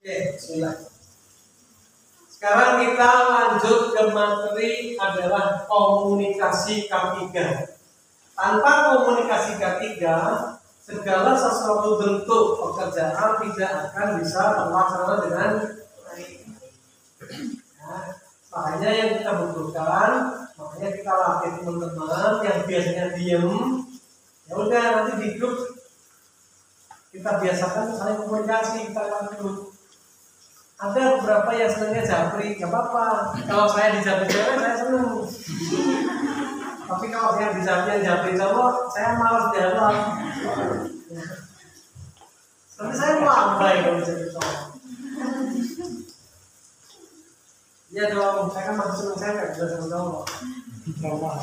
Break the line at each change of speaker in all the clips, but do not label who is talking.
Oke, bismillah. Sekarang kita lanjut ke materi adalah komunikasi K3. Tanpa komunikasi K3, segala sesuatu bentuk pekerjaan tidak akan bisa terlaksana dengan baik. Nah, makanya yang kita butuhkan, makanya kita latih teman-teman yang biasanya diem, ya udah nanti di grup kita biasakan saling komunikasi, kita lanjut. Ada beberapa yang senangnya japri, gak apa-apa. Kalau saya dijapri cewek, saya seneng. Tapi kalau saya dijapri cowok, saya malas jawab. Tapi saya lambai kalau jadi cowok. Iya dong, saya kan masih seneng, saya gak bisa sama cowok.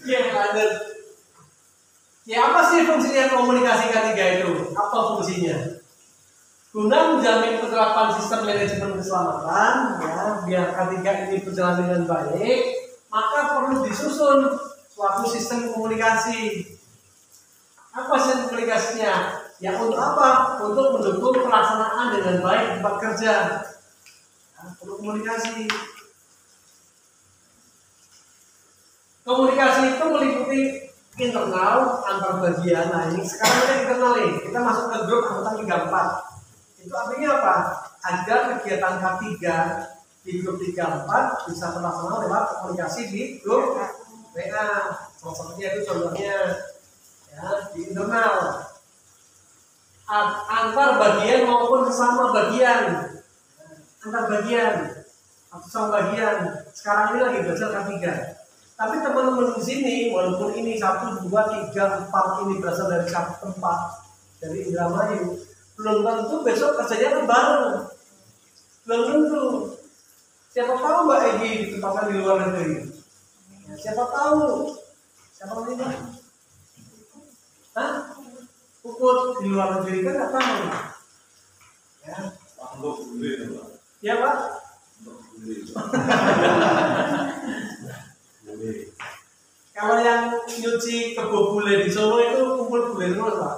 Iya, lanjut. Ya apa sih fungsinya komunikasi K3 itu? Apa fungsinya? Guna menjamin penerapan sistem manajemen keselamatan, ya, biar K3 ini berjalan dengan baik, maka perlu disusun suatu sistem komunikasi. Apa sistem komunikasinya? Ya untuk apa? Untuk mendukung pelaksanaan dengan baik tempat kerja. Ya, perlu komunikasi. Komunikasi itu meliputi internal antar bagian. Nah ini sekarang kita kenali, kita masuk ke grup anggota 34. Itu artinya apa? Agar kegiatan K3 di grup 34 bisa terlaksana lewat komunikasi di grup WA. Salah satunya itu contohnya ya, di internal antar bagian maupun sesama bagian. Antar bagian atau sesama bagian. Sekarang ini lagi belajar K3. Tapi teman-teman di sini walaupun ini 1, 2, 3, 4 ini berasal dari satu tempat dari Indramayu, belum tentu besok kerjanya kan bareng. Belum tentu. Siapa tahu Mbak Egi ditempatkan di luar negeri. Siapa tahu. Siapa tahu ini? Hah? Pukul di luar negeri kan nggak tahu. Ya. Ya Pak. Kalau yang nyuci kebo bule di Solo itu kumpul bule terus Pak.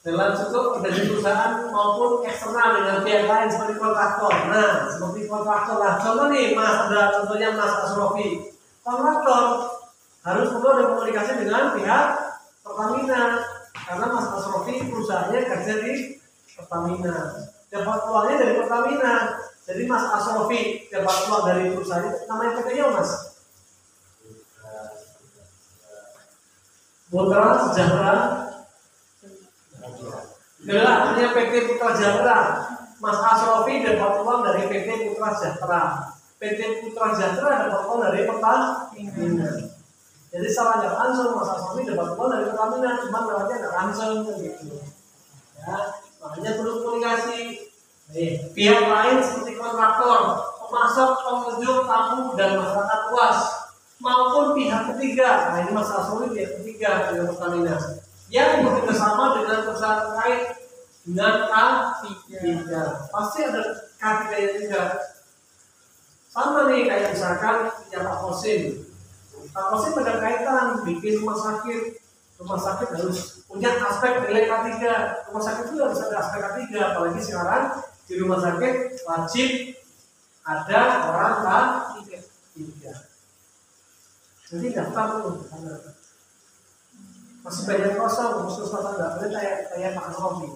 Dalam cukup dari perusahaan maupun eksternal dengan pihak lain seperti kontraktor. Nah, seperti kontraktor lah. Contoh nih, Mas, ada contohnya Mas Asrofi. Kontraktor harus perlu ada komunikasi dengan pihak Pertamina. Karena Mas Asrofi perusahaannya kerja di Pertamina. Dapat uangnya dari Pertamina. Jadi Mas Asrofi dapat uang dari perusahaan itu. Namanya PT-nya Mas? Putra Sejahtera. Adalah artinya PT Putra Sejahtera. Mas Asrofi dapat uang dari PT Putra Sejahtera. PT Putra Sejahtera dapat uang dari Pertamina. Jadi salah nggak langsung Mas Asrofi dapat uang dari Pertamina, cuma lewatnya nggak langsung gitu. Ya, makanya perlu komunikasi. Pihak lain seperti kontraktor, pemasok, pengunjung, tamu dan masyarakat luas, maupun pihak ketiga. Nah ini Mas Asrofi pihak ketiga dengan Pertamina yang bekerjasama dengan perusahaan terkait dengan K3. Pasti ada K3 juga. Sama nih kayak misalkan yang Pak Kosim. Pak Kosim ada kaitan bikin rumah sakit. Rumah sakit harus punya aspek nilai K3. Rumah sakit itu harus ada aspek K3. Apalagi sekarang di rumah sakit wajib ada orang K3. Jadi daftar tuh. Masih banyak kosong, khusus nggak boleh kayak Pak Asrofi.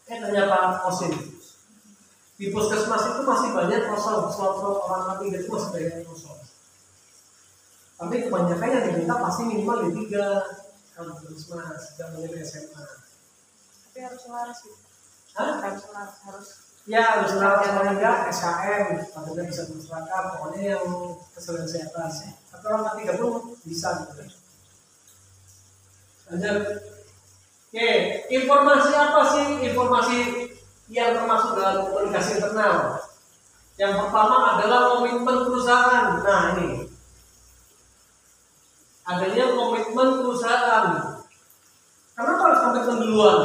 Tanya Pak Kosim. Di puskesmas itu masih banyak kosong, slot-slot orang K3 itu masih banyak kosong. Tapi kebanyakan yang diminta pasti minimal di 3 kalau puskesmas, tidak boleh di SMA.
Tapi harus selaras sih.
Hah?
Harus.
Ya harus selaras sama enggak SKM, apabila bisa masyarakat, pokoknya yang kesehatan. Atau orang K3 pun bisa gitu. Lanjut. Oke, informasi apa sih? Informasi yang termasuk dalam komunikasi internal. Yang pertama adalah komitmen perusahaan. Nah ini, adanya komitmen perusahaan. Kenapa harus komitmen duluan?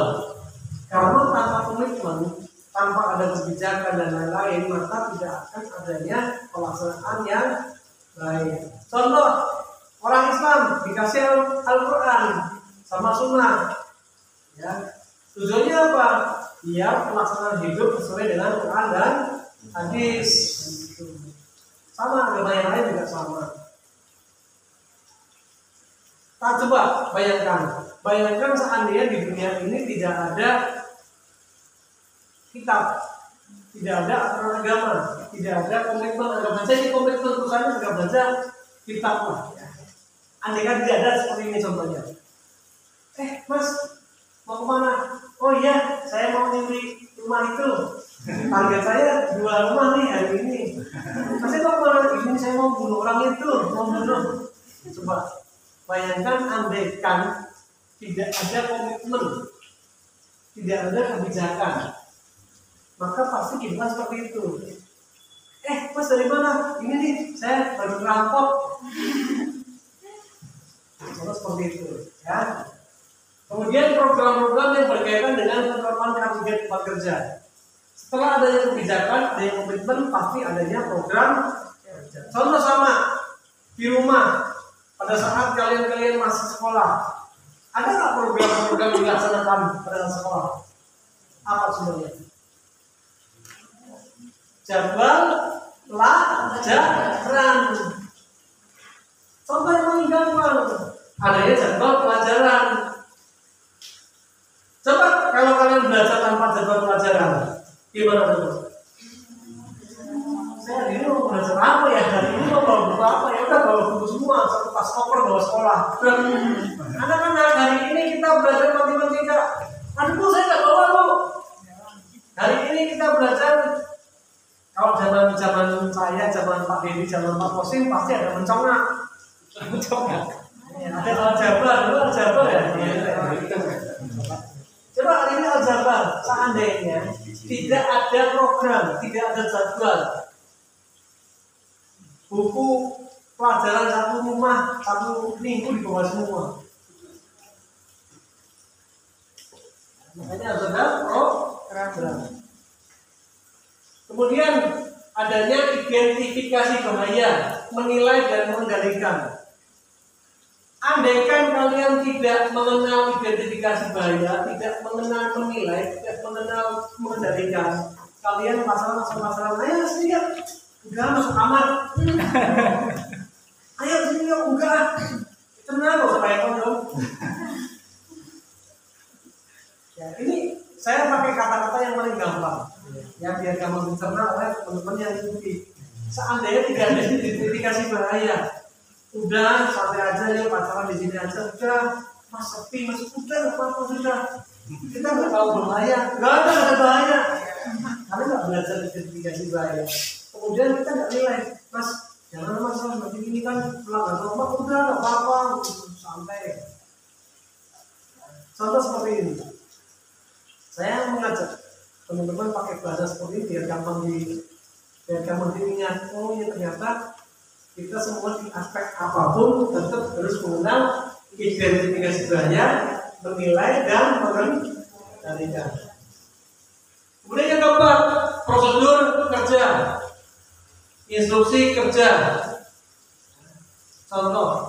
Karena tanpa komitmen, tanpa ada kebijakan dan lain-lain, maka tidak akan adanya pelaksanaan yang baik. Contoh, orang Islam dikasih Al-Quran. sama sunnah. Ya, tujuannya apa? Biar pelaksanaan hidup sesuai dengan Quran dan hadis. Sama, agama yang lain juga sama. Nah, coba bayangkan seandainya di dunia ini tidak ada kitab, tidak ada aturan agama, tidak ada komitmen agama. Jadi komitmen perusahaan juga baca kitab lah. Ya. Andai kan tidak ada seperti ini contohnya. Mas, mau kemana? Oh iya, saya mau nyuri rumah itu. Target saya 2 rumah nih hari ini. Mas, mau kemana? Ini saya mau bunuh orang itu, mau bunuh. Coba bayangkan andaikan tidak ada komitmen, tidak ada kebijakan, maka pasti kita seperti itu. Mas dari mana? Ini nih, saya baru ngerampok. Contoh seperti itu, ya. Kemudian program-program yang berkaitan dengan penerapan K3 di tempat kerja. Setelah adanya kebijakan, adanya komitmen, pasti adanya program kerja. Contoh sama di rumah, pada saat kalian masih sekolah, ada nggak program-program dilaksanakan pada saat sekolah? Apa sebenarnya? Jadwal pelajaran. Contoh yang paling gampang, adanya jadwal pelajaran. Coba kalau kalian belajar tanpa jadwal pelajaran, gimana tuh? Saya hari ini mau belajar apa ya? Hari ini mau bawa buku apa ya? Udah bawa buku semua, satu tas koper bawa sekolah. Anak-anak hari ini kita belajar matematika. Aduh, saya nggak bawa bu. Hari ini kita belajar. Kalau zaman saya, zaman Pak Dedi, zaman Pak Kosim pasti ada mencongak. Ada aljabar, dulu aljabar ya. Coba hari ini aljabar, seandainya tidak ada program, tidak ada jadwal, buku pelajaran satu rumah, 1 minggu dibawa semua. Makanya harus ada program. Kemudian adanya identifikasi bahaya, menilai dan mengendalikan. Andaikan kalian tidak mengenal identifikasi bahaya, tidak mengenal menilai, tidak mengenal mengendalikan, kalian pasaran, ayo sini ya, udah masuk kamar. Ayo sini ya, enggak. Tenang loh, supaya kondom. Ya, ini saya pakai kata-kata yang paling gampang, ya biar gampang dicerna oleh teman-teman yang ikuti. Seandainya tidak ada identifikasi bahaya, udah santai aja ya, pacaran di sini aja, udah mas sepi, mas udah apa sudah, kita nggak tahu bahaya, nggak ada bahaya, karena nggak belajar identifikasi bahaya. Kemudian kita nggak nilai, mas jangan masalah nanti ini kan pelanggan normal, udah nggak apa-apa, santai. Contoh seperti ini, saya mengajak teman-teman pakai bahasa seperti ini biar gampang diingat. Oh ya, ternyata kita semua di aspek apapun tetap harus mengenal identifikasi bahaya, menilai dan mengendalikan. Kemudian yang keempat, prosedur kerja, instruksi kerja. Contoh,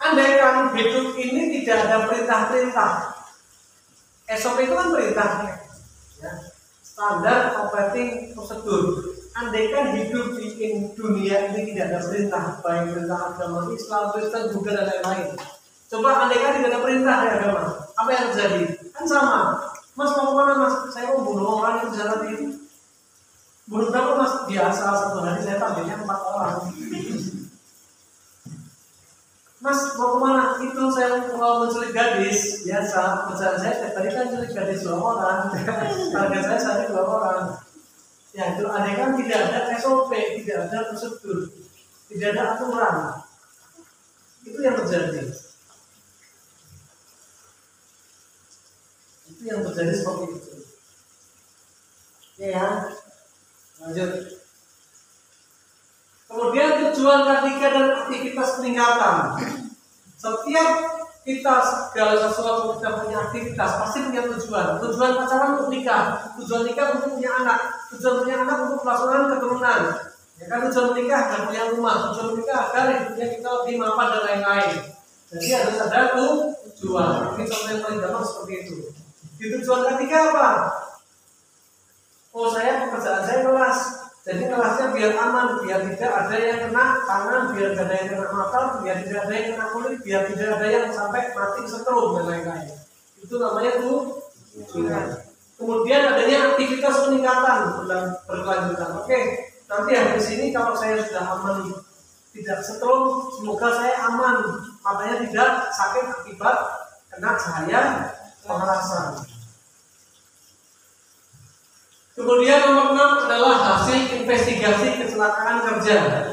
andaikan hidup ini tidak ada perintah-perintah, SOP itu kan perintah, ya, standar operating prosedur. Andaikan hidup di dunia ini tidak ada perintah, baik perintah agama Islam, Kristen, Buddha dan lain-lain. Coba andaikan tidak ada perintah di agama, apa yang terjadi? Kan sama. Mas mau kemana mas? Saya mau bunuh orang yang jalan itu. Bunuh berapa mas? Biasa satu hari saya tampilnya 4 orang. Mas mau kemana? Itu saya mau menculik gadis. Biasa, pekerjaan saya tadi kan menculik gadis 2 orang. Target saya sehari 2 orang. Ya itu andaikan tidak ada SOP, tidak ada prosedur, tidak ada aturan, itu yang terjadi. Itu yang terjadi seperti itu. Ya, lanjut. Kemudian tujuan K3 dan aktivitas peningkatan. Setiap kita segala sesuatu kita punya aktivitas pasti punya tujuan. Tujuan pacaran untuk nikah, tujuan nikah untuk punya anak, tujuan punya anak untuk pelaksanaan keturunan. Ya kan, tujuan menikah agar punya rumah, tujuan menikah agar hidupnya kita lebih mapan dan lain-lain. Jadi harus ada tujuan. jual. Ini contoh yang paling gampang seperti itu. Di tujuan ketiga apa? Oh, saya pekerjaan saya kelas. Jadi kelasnya biar aman, biar tidak ada yang kena tangan, biar tidak ada yang kena mata, biar tidak ada yang kena kulit, biar tidak ada yang sampai mati setrum dan lain-lain. Itu namanya tujuan. Kemudian adanya aktivitas peningkatan berkelanjutan. Oke, nanti habis ini kalau saya sudah aman, tidak setrum, semoga saya aman, matanya tidak sakit akibat kena cahaya pemerasan. Kemudian nomor 6 adalah hasil investigasi kecelakaan kerja.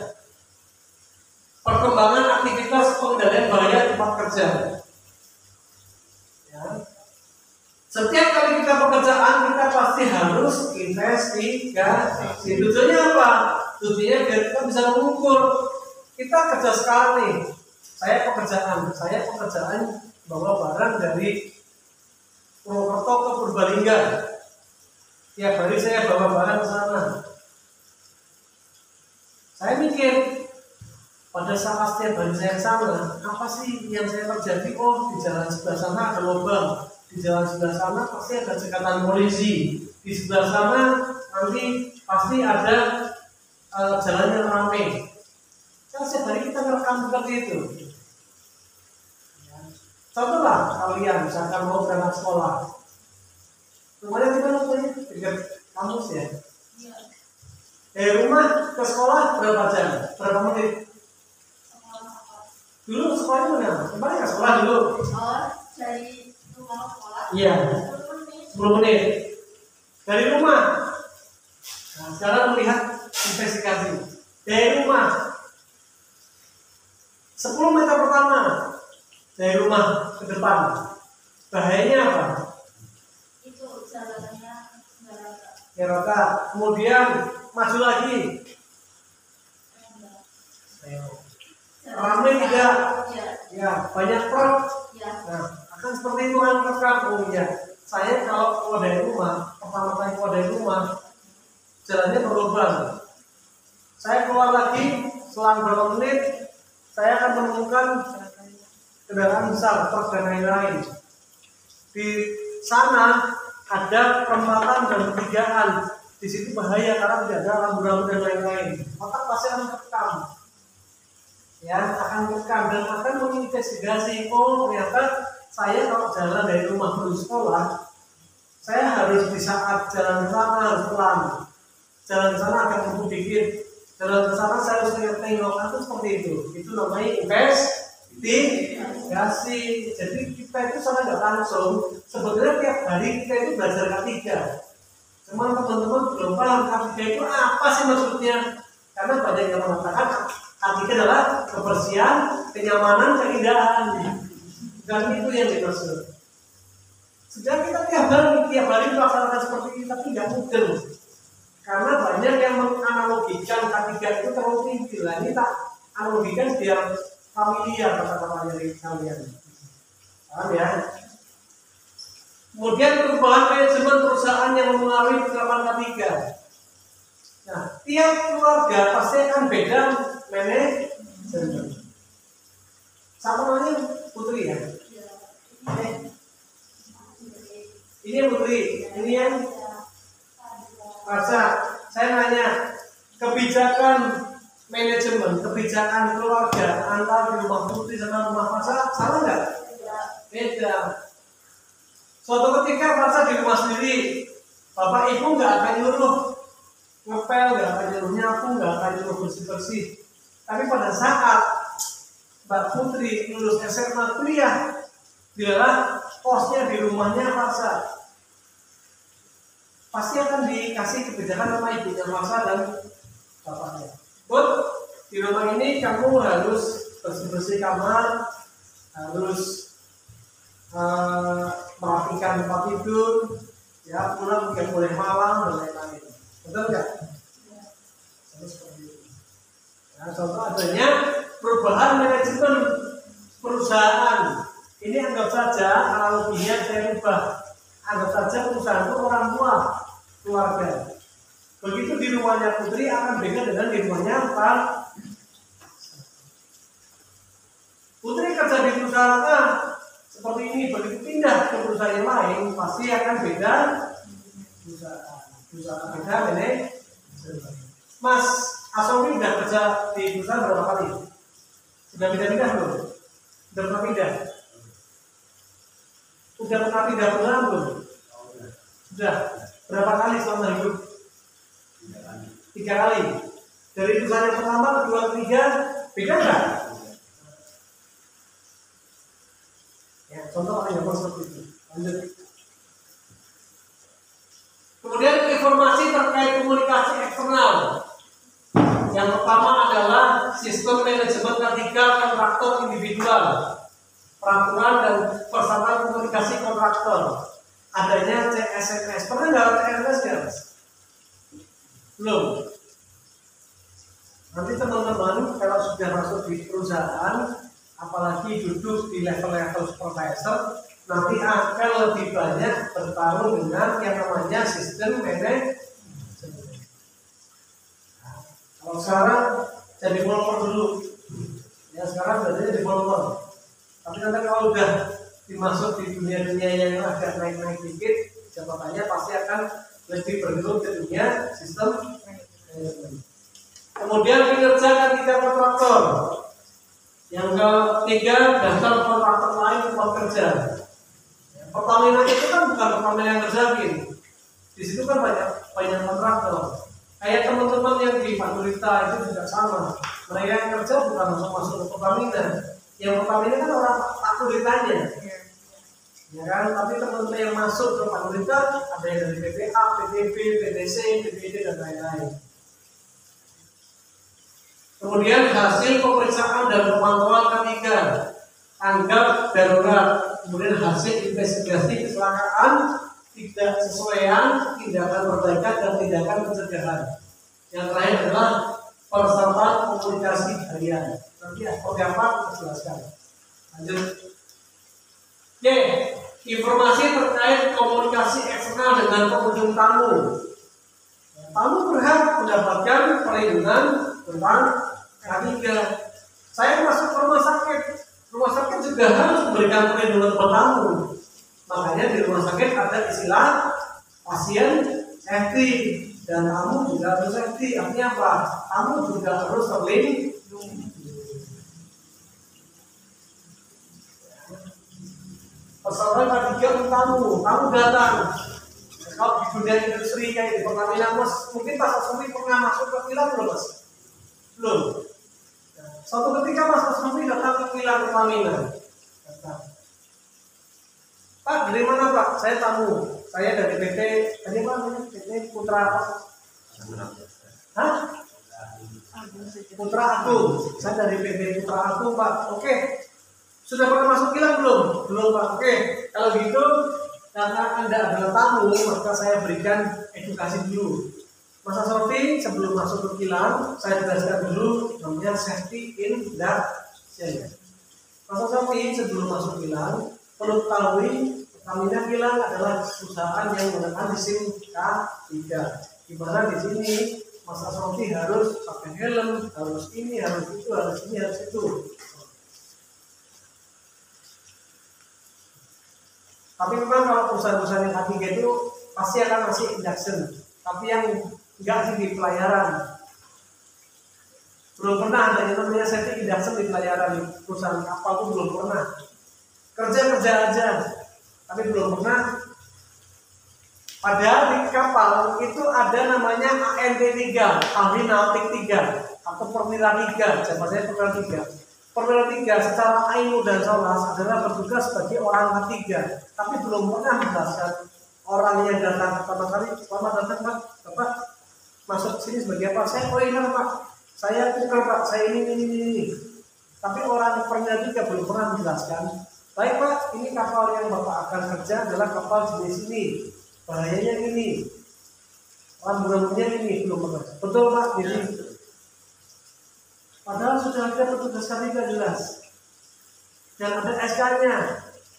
Perkembangan aktivitas pengendalian bahaya tempat kerja. Ya. Setiap kali kita pekerjaan, kita pasti harus investigasi. Tujuannya apa? Tujuannya biar kita bisa mengukur. Kita kerja sekarang nih. Saya pekerjaan bawa barang dari Purwokerto ke Purbalingga. Tiap hari saya bawa barang ke sana. Saya mikir, pada saat setiap hari saya ke sana, apa sih yang saya terjadi? Oh, di jalan sebelah sana ada lubang, di jalan sebelah sana pasti ada cekatan polisi, di sebelah sana nanti pasti ada jalan yang ramai. Kan setiap hari kita merekam seperti itu. Contohlah kalian misalkan mau berangkat sekolah. Rumahnya di mana tuh? Dekat kampus ya? Iya. Dari rumah ke sekolah berapa jam? Berapa menit? Dulu sekolahnya mana? Kemarin nggak sekolah dulu?
Oh, dari rumah ke sekolah?
Iya. 10 menit. Dari rumah. Nah, sekarang melihat investigasi. Dari rumah 10 meter pertama dari rumah ke depan. Bahayanya apa? Ya rata, kemudian maju lagi. Ramai tidak? Ya, banyak truk. Nah, akan seperti itu kan rekam. Oh iya, saya kalau keluar dari rumah, pertama kali keluar dari rumah, jalannya berlubang. Saya keluar lagi, selang berapa menit, saya akan menemukan kendaraan besar, truk dan lain-lain. Di sana ada perempatan dan pertigaan. Di situ bahaya karena tidak ada rambu-rambu dan lain-lain. Otak pasti akan terekam. Ya, akan terekam dan akan menginvestigasi. Oh, ternyata saya kalau jalan dari rumah menuju sekolah, saya harus di saat jalan ke sana harus pelan. Jalan ke sana agak ngebut dikit. Jalan ke sana saya harus tengok. Itu seperti itu. Itu namanya investigasi. Jadi kita itu sana nggak langsung. Sebenarnya tiap hari kita itu belajar K3. Cuman teman-teman belum paham K3 itu apa sih maksudnya? Karena banyak yang mengatakan K3 adalah kebersihan, kenyamanan, keindahan. Dan itu yang dimaksud. Sudah kita tiap hari melaksanakan seperti ini, tapi nggak mungkin. Karena banyak yang menganalogikan K3 itu terlalu tinggi. Lah ini tak analogikan biar familiar kata-kata dari kalian. Paham ya? Kemudian perubahan manajemen perusahaan yang mengalami penerapan K3. Nah, tiap keluarga pasti akan beda manajemen. Siapa namanya? Putri ya? Ini yang Putri, ini yang Raja. Saya nanya, kebijakan manajemen, kebijakan keluarga antara di rumah Putri sama rumah Raja sama nggak? Beda. Suatu ketika Raja di rumah sendiri, bapak ibu nggak akan nyuruh ngepel, nggak akan nyuruh nyapu, nggak akan nyuruh bersih-bersih. Tapi pada saat Mbak Putri lulus SMA kuliah, dialah kosnya di rumahnya Raja. Pasti akan dikasih kebijakan sama ibunya Raja dan bapaknya. But di rumah ini kamu harus bersih-bersih kamar, harus merapikan tempat tidur, ya pulang tidak boleh malam dan lain-lain. Betul nggak? Seperti itu. Nah, contoh adanya perubahan manajemen perusahaan. Ini anggap saja analoginya saya ubah. Anggap saja perusahaan itu orang tua, keluarga. Begitu di rumahnya Putri akan beda dengan di rumahnya Pak. Putri kerja di perusahaan A, seperti ini, begitu pindah ke perusahaan yang lain pasti akan beda perusahaan beda manajemen. Mas Asrofi udah kerja di perusahaan berapa kali? Sudah pindah-pindah belum? Sudah pernah pindah? Sudah pernah pindah perusahaan belum? Sudah. Berapa kali selama hidup? 3 kali. Dari perusahaan yang pertama, kedua, ketiga, beda nggak? Ya, contoh ada yang seperti itu. Lanjut. Kemudian informasi terkait komunikasi eksternal. Yang pertama adalah sistem manajemen ketiga kontraktor individual, peraturan dan persyaratan komunikasi kontraktor. Adanya CSMS. Pernah nggak CSMS guys? Belum. Nanti teman-teman kalau sudah masuk di perusahaan, apalagi duduk di level-level supervisor, nanti akan lebih banyak bertarung dengan yang namanya sistem manajemen. Kalau sekarang jadi developer dulu, ya sekarang jadi developer. Tapi nanti kalau udah dimasuk di dunia-dunia yang agak naik-naik dikit, jabatannya pasti akan lebih bergelut ke dunia sistem manajemen. Kemudian kinerja ketiga kontraktor. Yang ketiga, daftar kontraktor lain tempat kerja. Pertamina itu kan bukan Pertamina yang ngerjain. Di situ kan banyak kontraktor. Kayak teman-teman yang di Fakulita itu juga sama. Mereka yang kerja bukan langsung masuk ke Pertamina. Yang Pertamina kan orang fakultanya. Ya kan, tapi teman-teman yang masuk ke Fakulita ada yang dari PPA, PTB, PTC, PPD dan lain-lain. Kemudian hasil pemeriksaan dan pemantauan ketiga, tanggap darurat, kemudian hasil investigasi kecelakaan, tidak sesuaian, tindakan perbaikan dan tindakan pencegahan. Yang terakhir adalah persyaratan komunikasi harian. Nanti seperti apa kita jelaskan. Lanjut. Oke, informasi terkait komunikasi eksternal dengan pengunjung tamu. Tamu berhak mendapatkan perlindungan tentang K3. Saya masuk ke rumah sakit juga harus memberikan perlindungan kepada tamu. Makanya di rumah sakit ada istilah pasien safety dan tamu juga harus safety. Artinya apa? Tamu juga harus terlindungi. Persoalan K3 untuk tamu datang. Kalau di dunia industri kayak di Pertamina, Mas, mungkin Mas Asmi pernah masuk ke kilang belum, Mas? Belum. Suatu ketika Mas Asmi datang ke kilang Pertamina. Pak, dari mana Pak? Saya tamu. Saya dari PT, dari mana? PT Putra apa? Hah? Putra Agung. Saya dari PT Putra Agung, Pak. Oke. Sudah pernah masuk kilang belum? Belum, Pak. Oke. Kalau gitu, karena Anda adalah tamu, maka saya berikan edukasi dulu. Mas Asrofi, sebelum masuk ke kilang, saya jelaskan dulu namanya safety in the. Mas Asrofi, sebelum masuk kilang, perlu ketahui Pertamina Kilang adalah perusahaan yang menggunakan sistem K3. Di mana di sini Mas Asrofi harus pakai helm, harus ini, harus itu, harus ini, harus itu. Tapi memang kalau perusahaan-perusahaan yang K3 itu pasti akan ngasih induction. Tapi yang enggak sih di pelayaran. Belum pernah ada yang namanya safety induction di pelayaran di perusahaan kapal itu belum pernah. Kerja aja, tapi belum pernah. Padahal di kapal itu ada namanya ANT3, ahli nautik 3 atau perwira 3, jabatannya perwira 3. Perwira 3 secara ilmu dan solas adalah bertugas sebagai orang K3, tapi belum pernah menjelaskan orang yang datang pertama kali, selamat datang Pak, Bapak masuk sini sebagai apa? Saya poiner Pak, saya tukar Pak, saya ini. Tapi orang perwira 3 belum pernah menjelaskan. Baik Pak, ini kapal yang Bapak akan kerja adalah kapal jenis ini, bahayanya ini, rambu-rambunya ini, belum pernah. Betul Pak, ini. Padahal sudah ada petugas K3 jelas. Dan ada SK-nya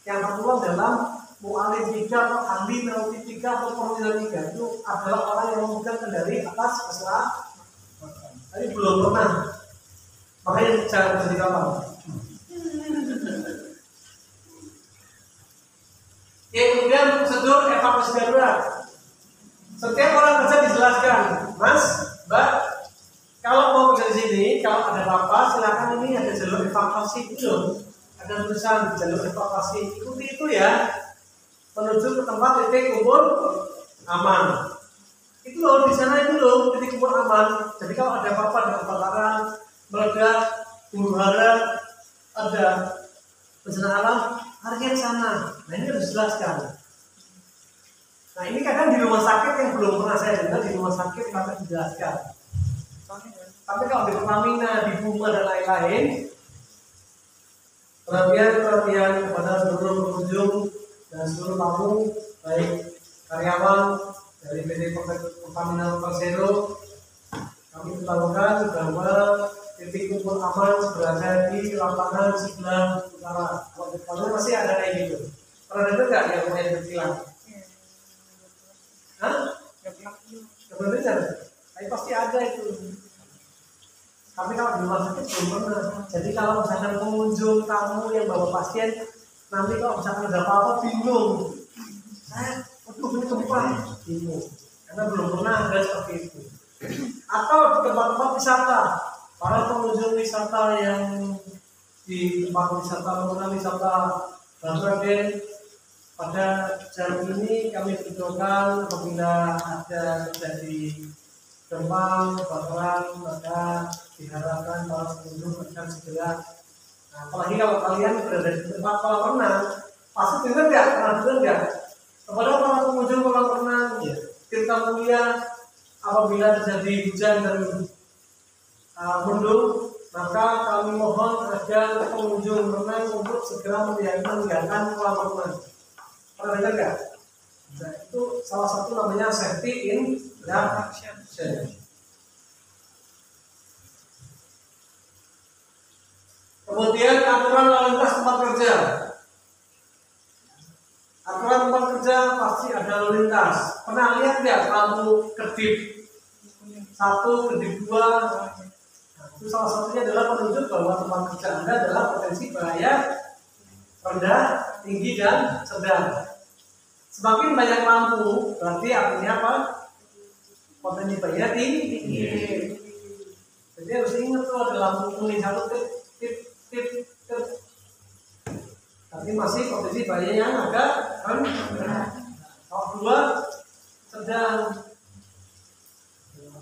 yang tertuang dalam mu'alim 3 atau ahli nautik 3 atau perwira 3. Itu adalah orang yang memegang kendali atas keselamatan. Tapi belum pernah. Makanya jangan jadi kapal. Oke, kemudian prosedur evakuasi darurat. Setiap orang kerja dijelaskan, Mas, Mbak, kalau mau kerja di sini, kalau ada apa-apa, silakan ini ada jalur evakuasi itu, ada tulisan jalur evakuasi, ikuti itu ya, menuju ke tempat titik kumpul aman. Itu loh di sana itu loh titik kumpul aman. Jadi kalau ada apa-apa, ada kebakaran, meledak, huru hara, ada bencana alam, harusnya ke sana. Nah ini harus dijelaskan. Nah ini kadang di rumah sakit yang belum pernah saya dengar, di rumah sakit kami dijelaskan. Tapi kalau di Pertamina, di Buma dan lain-lain, perhatian kepada seluruh pengunjung dan seluruh tamu, baik karyawan dari PT Pertamina Persero, kami ketahukan bahwa titik kumpul aman berada di lapangan sebelah utara. Kalau masih ada kayak gitu. Pernah dengar nggak yang main berkilang? Hah? Gak pernah dengar? Tapi pasti ada itu. Tapi kalau di rumah sakit belum pernah. Jadi kalau misalkan pengunjung tamu yang bawa pasien, nanti kalau misalkan ada apa-apa bingung. Waduh ini tempat bingung. Karena belum pernah ada seperti itu. Atau di tempat-tempat wisata, para pengunjung wisata yang di tempat wisata menggunakan wisata Bangladesh, pada jam ini kami berdoakan apabila ada terjadi gempa, kebakaran, maka diharapkan para pengunjung akan segera. Nah, apalagi kalau kalian berada di tempat kolam renang, pasti dengar nggak? Pernah dengar nggak? Kepada para pengunjung kolam renang, kita mulia apabila terjadi hujan dan mendung, maka kami mohon agar pengunjung renang untuk segera meninggalkan kolam renang. Pernah dengar nggak? Nah, itu salah satu namanya safety in action. Kemudian aturan lalu lintas tempat kerja. Aturan tempat kerja pasti ada lalu lintas. Pernah lihat nggak lampu kedip 1, kedip 2? Nah, itu salah satunya adalah menunjuk bahwa tempat kerja Anda adalah potensi bahaya rendah, tinggi, dan sedang. Semakin banyak lampu, berarti artinya apa? Potensi bahaya tinggi. Jadi harus ingat tuh ada lampu kuning 1 tip. Tapi masih potensi bahaya yang agak rendah. Kalau 2 sedang.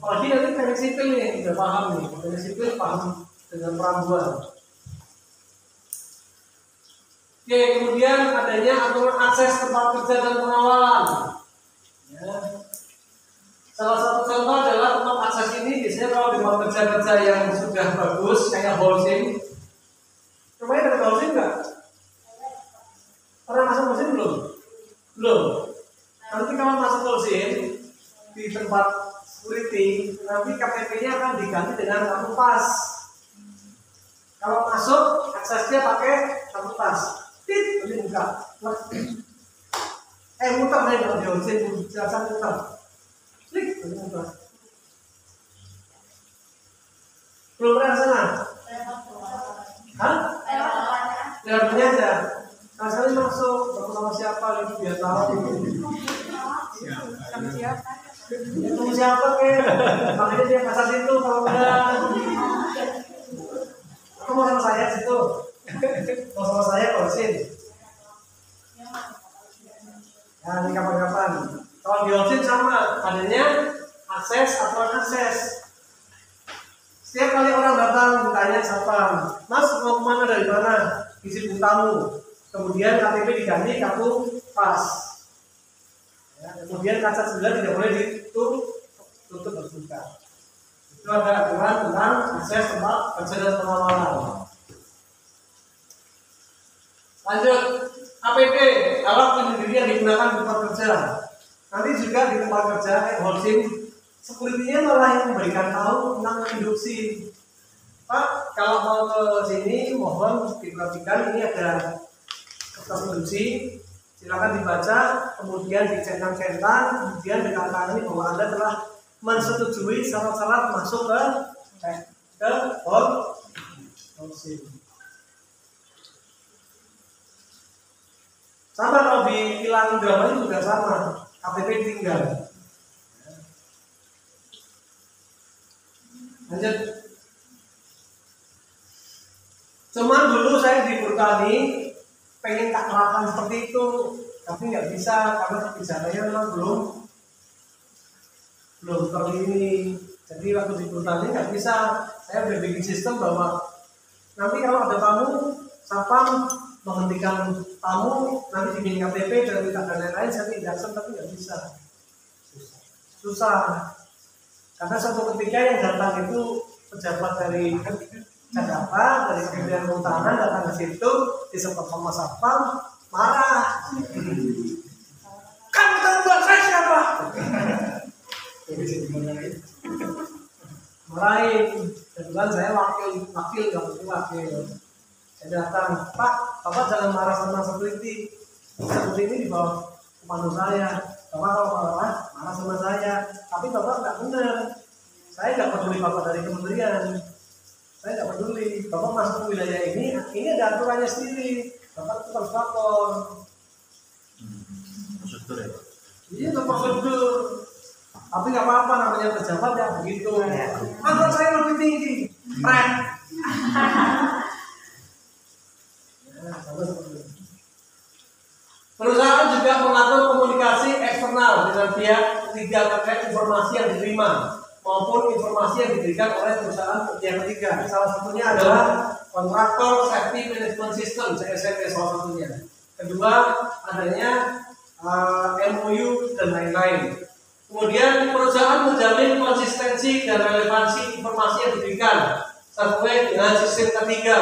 Apalagi nanti teknik sipil nih, udah paham nih. Teknik sipil paham dengan perambuan. Oke, kemudian adanya aturan akses tempat kerja dan pengawalan. Ya. Salah satu contoh adalah tempat akses ini biasanya kalau di tempat kerja yang sudah bagus kayak housing. Kemarin ada housing nggak? Pernah masuk housing belum? Belum. Nanti kalau masuk housing di tempat security, nanti KTP-nya akan diganti dengan kartu pas. Kalau masuk aksesnya pakai kartu pas. Tit, ini buka. Muter nih kalau di housing, jelasan muter. Klik, ini muter. Belum pernah sana? Hah? Lewat aja. Nah, sekali masuk, bersama siapa gitu biar tahu.
Sama siapa?
Itu siapa ke? Makanya dia kasar situ kalau enggak. Aku mau sama saya situ. Mau sama saya kalau sini. Nah, ini kapan-kapan. Kalau di housing sama, adanya akses aturan akses. Setiap kali orang datang bertanya siapa, Mas mau kemana dari mana? Isi buku tamu. Kemudian KTP diganti kartu pas. Ya, kemudian kaca sebelah tidak boleh ditutup terbuka. Itu ada aturan tentang akses tempat kerja dan pengawalan. Lanjut, APD, alat pendiri yang digunakan di tempat kerja. Nanti juga di tempat kerja housing, security-nya malah yang memberikan tahu tentang induksi. Pak, kalau mau ke sini mohon diperhatikan ini ada kertas induksi. Silakan dibaca, kemudian dicentang-centang, kemudian dikatakan bahwa Anda telah mensetujui syarat-syarat masuk ke housing. Sama kalau di kilang Indramayu juga sama, KTP tinggal. Lanjut. Cuman dulu saya di Pertani pengen tak melakukan seperti itu, tapi nggak bisa karena kebijakannya memang belum terlini. Jadi waktu di Pertani nggak bisa. Saya udah bikin sistem bahwa nanti kalau ada tamu, satpam menghentikan tamu, nanti dibikin KTP dan tidak ada lain-lain, saya tidak tapi nggak bisa. Susah. Karena suatu ketika yang datang itu pejabat dari Jakarta, dari Kementerian Kehutanan datang ke situ, disemprot sama satpam, marah. Kan buat saya siapa? Marahin. Kebetulan saya wakil. Saya datang, Pak, Bapak jangan marah sama security. Seperti ini di bawah komando saya. Bapak kalau marah sama saya. Tapi Bapak nggak benar. Saya nggak peduli Bapak dari kementerian. Saya nggak peduli. Bapak masuk ke wilayah ini ada aturannya sendiri. Bapak harus lapor.
Prosedur ya, Pak?
Iya, itu prosedur. Tapi nggak apa-apa, namanya pejabat ya begitu. Mantap saya lebih tinggi. Prank. Perusahaan juga mengatur komunikasi eksternal dengan pihak ketiga terkait informasi yang diterima maupun informasi yang diberikan oleh perusahaan pihak ketiga. Salah satunya adalah kontraktor safety management system (CSMS) salah satunya. Kedua, adanya MOU dan lain-lain. Kemudian perusahaan menjamin konsistensi dan relevansi informasi yang diberikan sesuai dengan sistem ketiga,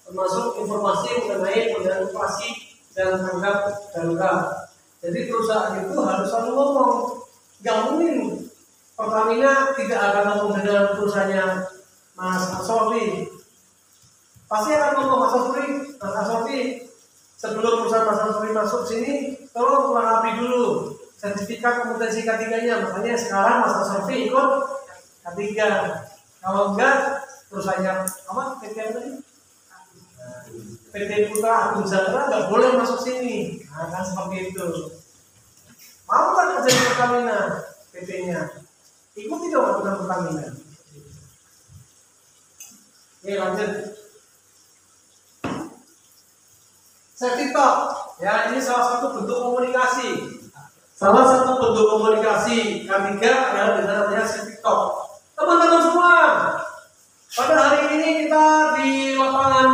termasuk informasi mengenai penggunaan operasi dan tanggap darurat. Jadi perusahaan itu harus selalu ngomong, nggak mungkin Pertamina tidak akan ngomong dengan perusahaannya Mas Asofi. Pasti akan ngomong Mas Asofi, sebelum perusahaan Mas Asofi masuk sini, tolong melengkapi dulu sertifikat kompetensi K3-nya. Makanya sekarang Mas Asofi ikut K3. Kalau enggak, perusahaannya PT Putra Agung Jatra nggak boleh masuk sini. Nah, kan seperti itu. Mau kan kerja di Pertamina PT-nya? Ikuti dong aturan Pertamina. Oke, lanjut. Safety talk. Ya, ini salah satu bentuk komunikasi. Salah satu bentuk komunikasi ketiga adalah dengan namanya safety talk. Teman-teman semua, pada hari ini kita di lapangan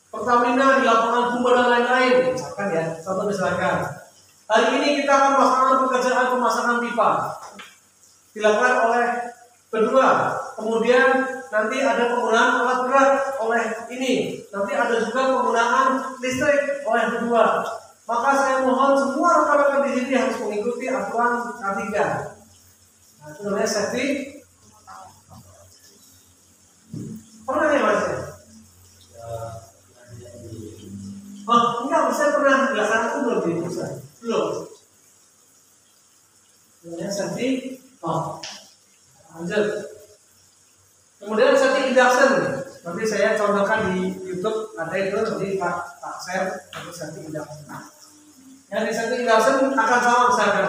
Pertamina, di lapangan Bumber dan lain-lain, misalkan ya, contoh misalkan hari ini kita akan melaksanakan pekerjaan pemasangan pipa, dilakukan oleh berdua. Kemudian nanti ada penggunaan alat berat oleh ini, nanti ada juga penggunaan listrik oleh berdua. Maka saya mohon semua rekan-rekan di sini harus mengikuti aturan K3. Nah, itu namanya safety. Pernah ya Mas? Oh, enggak, saya pernah dilaksanakan itu belum di perusahaan. Belum. Namanya safety. Oh, lanjut. Kemudian safety induction. Nanti saya contohkan di YouTube, ada itu nanti Pak share untuk safety induction. Yang di safety induction akan sama misalkan.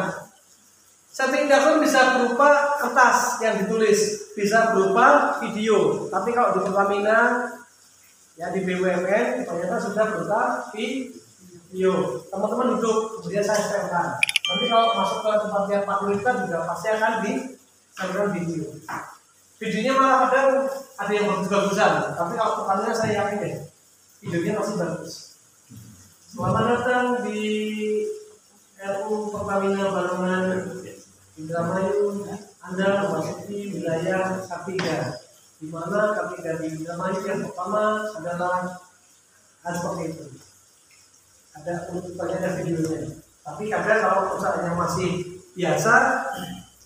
Safety induction bisa berupa kertas yang ditulis, bisa berupa video. Tapi kalau di Pertamina, ya di BUMN ternyata sudah berupa video. Teman-teman duduk, kemudian saya stempelkan. Nanti kalau masuk ke tempat yang Pak Lurita juga pasti akan di-stempelkan video. Videonya malah kadang ada yang bagus-bagusan, tapi kalau Pertamina saya yakin deh, videonya masih bagus. Selamat datang di RU Pertamina Balongan Indramayu. Anda memasuki wilayah K3, di mana K3 di Indramayu yang pertama adalah seperti itu. Ada penutupannya, ada videonya. Tapi kadang kalau perusahaan yang masih biasa,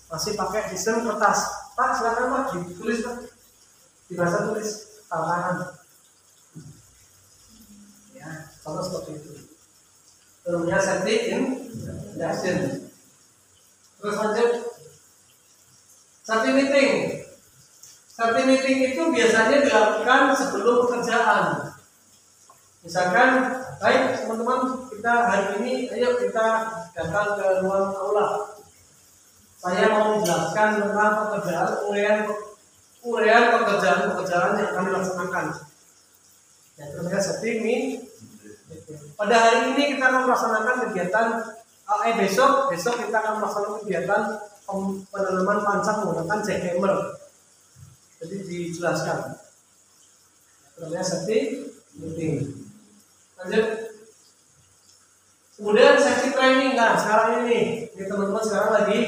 masih pakai sistem kertas, Pak silakan Pak ditulis Pak, di bahasa tulis tangan. Ya, contoh seperti itu. Terusnya safety induction. Terus lanjut. Safety meeting. Safety meeting itu biasanya dilakukan sebelum pekerjaan. Misalkan, baik teman-teman, kita hari ini, ayo kita datang ke ruang aula. Saya mau menjelaskan tentang uraian pekerjaan yang akan dilaksanakan. Ya, terus seperti ini. Pada hari ini kita akan melaksanakan kegiatan. Besok kita akan melaksanakan kegiatan penanaman pancak menggunakan jackhammer. Jadi dijelaskan. Terus seperti ini. Lanjut. Kemudian safety training. Nah, sekarang ini teman-teman sekarang lagi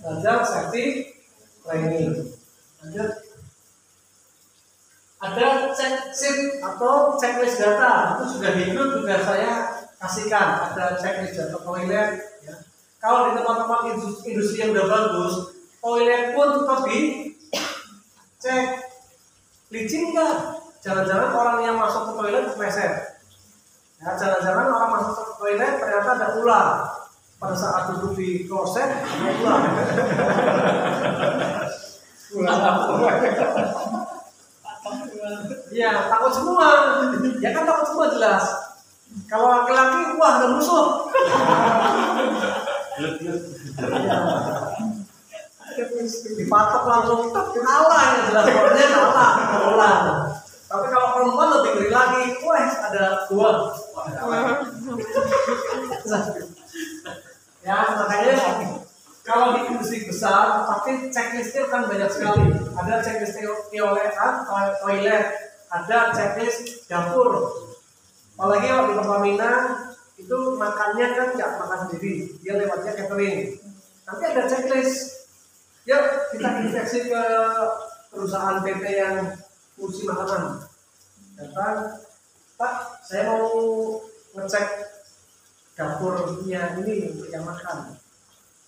belajar safety training. Lanjut. Ada check sheet atau checklist data, itu sudah di grup juga saya kasihkan. Ada checklist data toilet. Ya. Kalau di tempat-tempat industri yang udah bagus, toilet pun tetap dicek licin nggak. Jangan-jangan orang yang masuk ke toilet kepleset. Ya, jangan-jangan orang masuk ke toilet ternyata ada ular. Pada saat duduk di kloset ada ular. Ya, takut semua. Ya kan takut semua jelas. Kalau laki-laki, wah ada musuh. Dipatok langsung kalah ya jelas pokoknya kalah. Tapi kalau perempuan lebih ngeri lagi, wah ada dua. Ya makanya kalau di industri besar pasti checklistnya kan banyak sekali. Ada checklist toilet, ada checklist dapur. Apalagi kalau di Pertamina itu makannya kan nggak makan sendiri, dia lewatnya catering. Nanti ada checklist. Yuk kita inspeksi ke perusahaan PT yang kursi makanan. Datang, Pak, saya mau ngecek dapurnya ini untuk yang makan.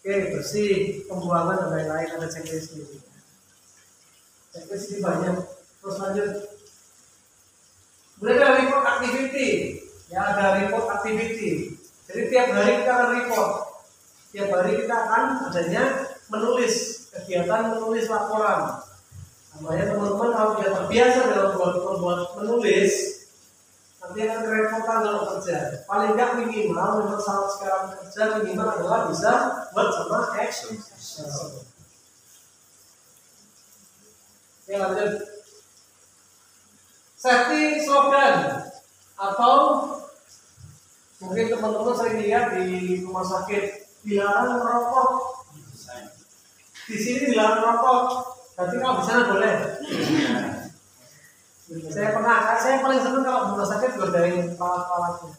Oke, bersih, pembuangan dan lain-lain, ada checklist ini. Checklist ini banyak. Terus lanjut. Kemudian ada report activity. Ya, ada report activity. Jadi tiap hari kita akan report. Tiap hari kita akan adanya menulis kegiatan, menulis laporan. Namanya teman-teman kalau tidak terbiasa dalam membuat menulis, nanti akan kerepotan dalam kerja. Paling nggak minimal menurut saat sekarang kerja minimal adalah bisa buat sama Excel. Oke, lanjut. Safety slogan atau mungkin teman-teman sering lihat di rumah sakit dilarang merokok. Di sini dilarang merokok. Berarti kalau di sana boleh. Saya paling senang kalau di rumah sakit godain perawat-perawatnya.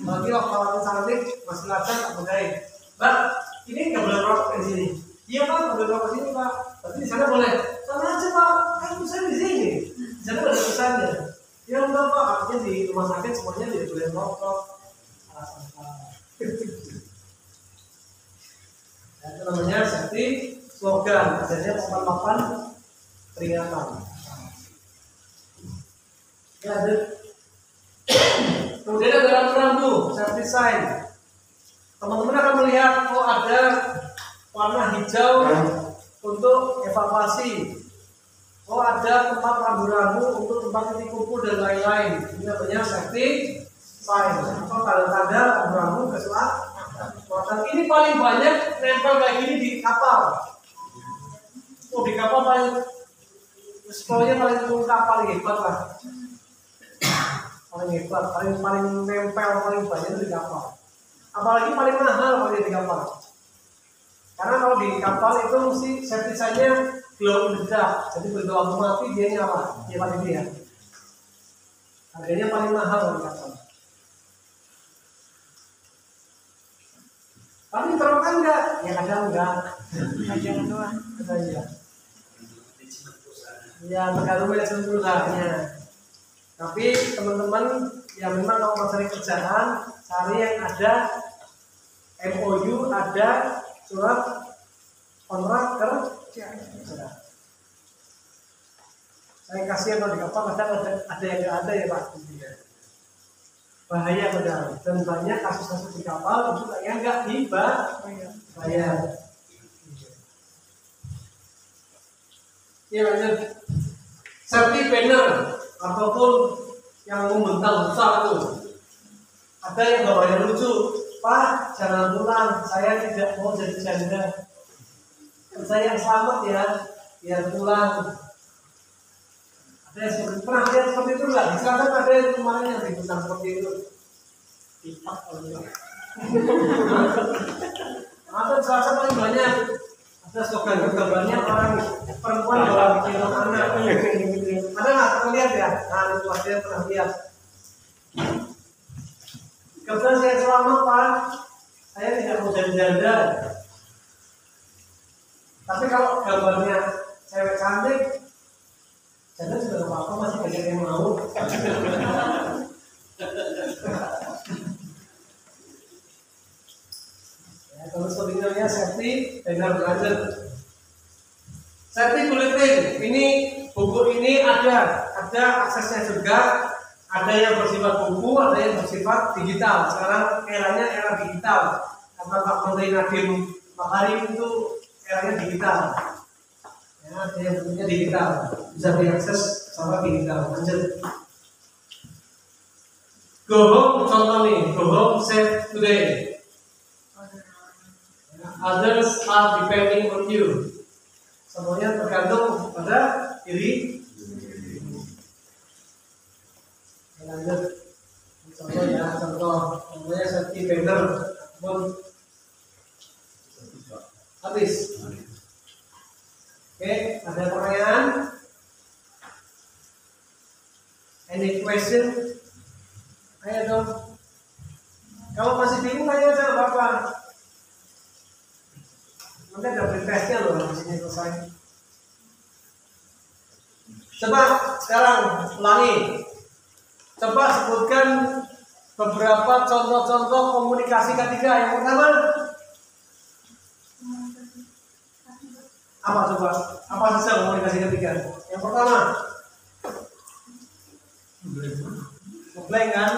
Bagi kalau perawatnya cantik masih lajang tak godain. Mbak, ini nggak boleh merokok di sini. Iya Pak, nggak boleh merokok di sini Pak. Berarti di sana boleh. Sama aja Pak, kan tulisan di sini. Di sana ada tulisannya. Ya enggak Pak, artinya di rumah sakit semuanya tidak boleh merokok. Alasan Pak. Itu namanya safety slogan. Adanya papan-papan peringatan. Ya, kemudian ada rambu-rambu safety sign. Teman-teman akan melihat ada warna hijau untuk evakuasi. Ada tempat rambu-rambu untuk tempat titik kumpul dan lain-lain. Ini namanya safety sign atau tanda-tanda rambu-rambu keselamatan. Ini paling banyak nempel kayak gini di kapal. Di kapal paling sekolahnya paling kapal hebat lah. Paling hebat, paling nempel, paling banyak itu di kapal. Apalagi paling mahal kalau di kapal. Karena kalau di kapal itu mesti safety sign-nya glow in the dark. Jadi begitu lampu mati dia nyala, dia paling dia. Harganya paling mahal di kapal. Tapi terangkan enggak? Ya kadang enggak. Kadang doang. Ya tergantung manajemen perusahaannya. Tapi teman-teman yang memang kalau mau cari kerjaan, cari yang ada MOU, ada surat kontrak kerja. Saya kasih yang di kapal kadang ada yang nggak ada ya Pak. Bahaya benar. Dan banyak kasus-kasus di kapal itu yang nggak dibayar. Ya lanjut. Safety banner ataupun yang membentang besar tuh. Ada yang gambarnya lucu, Pak jangan pulang, saya tidak mau jadi janda. Saya yang selamat ya, biar pulang. Ada yang seperti pernah lihat seperti itu nggak? Di selatan ada yang kemarin yang dibentang seperti itu. Tipak ada selatan paling banyak. Ada slogan gambarnya orang perempuan bawa gendong anak. Ada nggak pernah lihat ya? Nah itu pasti pernah lihat. Kebetulan saya selamat Pak, saya tidak mau jadi janda. Tapi kalau gambarnya cewek cantik, janda juga nggak apa-apa, masih banyak yang mau. Ya, terus selanjutnya safety dengan belajar. Safety bulletin, ini buku ini ada aksesnya juga. Ada yang bersifat buku, ada yang bersifat digital. Sekarang eranya era digital. Karena Pak Menteri Nadiem Makarim itu eranya digital. Ya, ada yang bentuknya digital, bisa diakses secara digital. Lanjut. Go home, contoh nih. Go home, save today. Others are depending on you. Semuanya tergantung pada diri. Lanjut, contohnya safety banner pun habis. Oke, ada pertanyaan? Any question? Ayo dong. Kalau masih bingung aja jangan apa-apa. Nanti ada pretestnya loh di sini selesai. Coba sekarang ulangi. Coba sebutkan beberapa contoh-contoh komunikasi ketiga. Yang pertama apa coba? Apa saja komunikasi ketiga? Yang pertama ngeblank kan?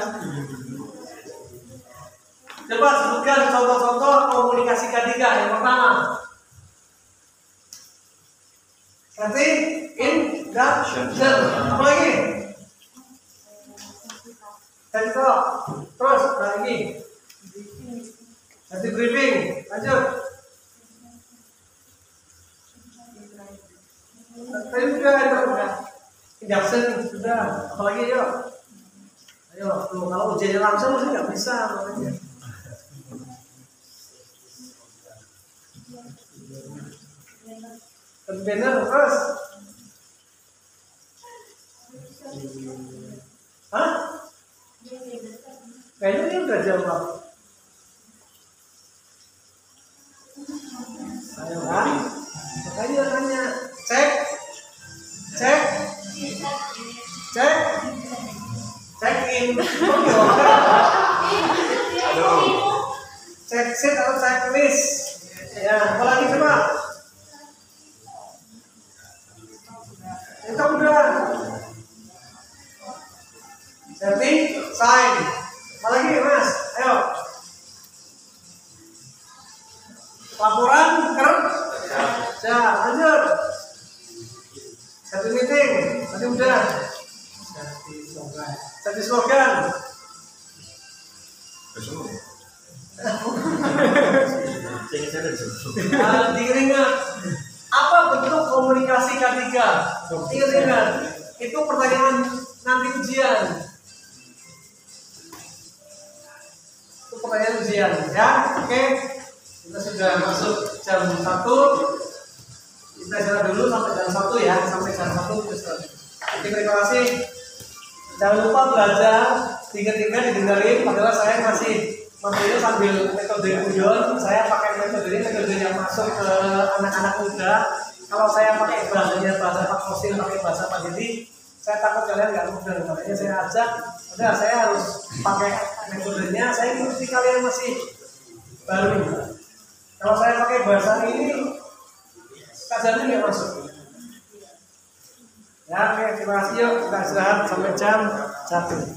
Coba sebutkan contoh-contoh komunikasi ketiga. Yang pertama setting introduction. Apa lagi? Contoh, terus lagi. Nanti briefing, lanjut. Tadi sudah. Introduction sudah. Apalagi yuk. Ayo, kalau ujiannya langsung mesti nggak bisa. Benar terus. Hah? Kayaknya dia udah jawab. Ayo kan? Makanya tanya. Cek. Check in. Check sheet atau checklist. Ya, apa lagi coba? Itu udah. Setting, sign. Apa lagi Mas? Ayo. Laporan kerja. Lanjut. Satu meeting. Tadi udah. Satu slogan. Diingat. Apa bentuk komunikasi ketiga? Ingat. Itu pertanyaan nanti ujian. Itu pertanyaan ujian, ya. Oke. Kita sudah masuk jam 1. Kita istirahat dulu sampai jam 1 ya. Sampai jam 1 kita istirahat. Oke, terima kasih. Jangan lupa belajar, tiga-tiga didengarin. Padahal saya masih materinya sambil metode guyon. Saya pakai metode ini, metode yang masuk ke anak-anak muda. Kalau saya pakai bahasanya bahasa Pak Kosim, pakai bahasa Pak Dedi, saya takut kalian nggak mudah. Makanya saya ajak, udah saya harus pakai metodenya. Saya ikuti kalian masih baru. Kalau saya pakai bahasa ini, kajiannya nggak masuk. Ya, oke, terima kasih. Yuk kita istirahat sampai jam 1.